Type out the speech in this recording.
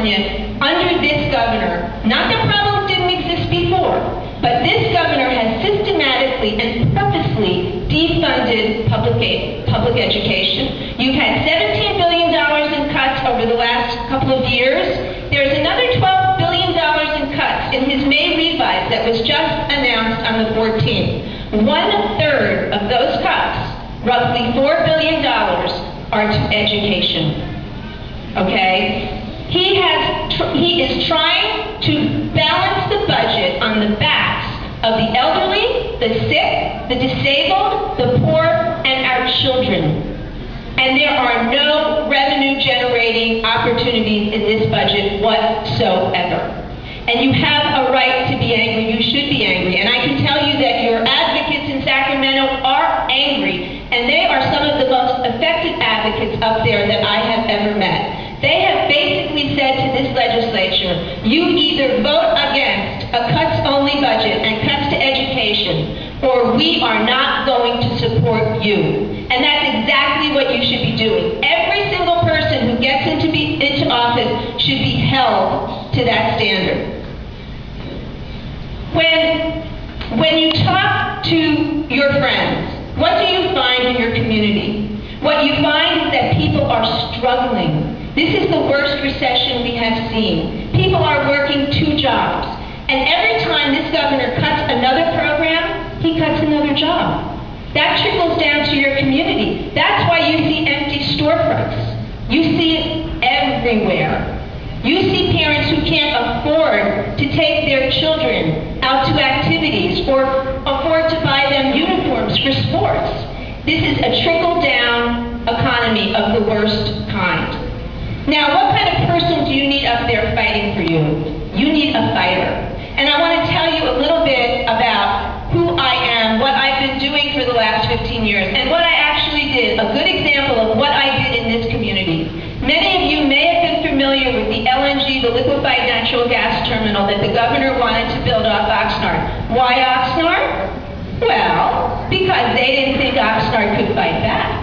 California under this governor. Not that problems didn't exist before, but this governor has systematically and purposely defunded public education. You've had $17 billion in cuts over the last couple of years. There's another $12 billion in cuts in his May revise that was just announced on the 14th. 1/3 of those cuts, roughly $4 billion, are to education. Okay? He is trying to balance the budget on the backs of the elderly, the sick, the disabled, the poor, and our children. And there are no revenue-generating opportunities in this budget whatsoever. And you have a right to be angry. You should be angry. And I can tell you that your advocates in Sacramento are angry, and they are some of the most effective advocates up there that I have ever met. They have basically said to this legislature, you either vote against a cuts-only budget and cuts to education, or we are not going to support you. And that's exactly what you should be doing. Every single person who gets into office should be held to that standard. When you talk to your friends, what do you find in your community? What you find is that people are struggling. This is the worst recession we have seen. People are working 2 jobs. And every time this governor cuts another program, he cuts another job. That trickles down to your community. That's why you see empty storefronts. You see it everywhere. You see parents who can't afford to take their children out to activities or afford to buy them uniforms for sports. This is a trickle-down economy of the worst kind. Now, what kind of person do you need up there fighting for you? You need a fighter. And I want to tell you a little bit about who I am, what I've been doing for the last 15 years, and what I actually did, a good example of what I did in this community. Many of you may have been familiar with the LNG, the liquefied natural gas terminal that the governor wanted to build off Oxnard. Why Oxnard? Well, because they didn't think Oxnard could fight back.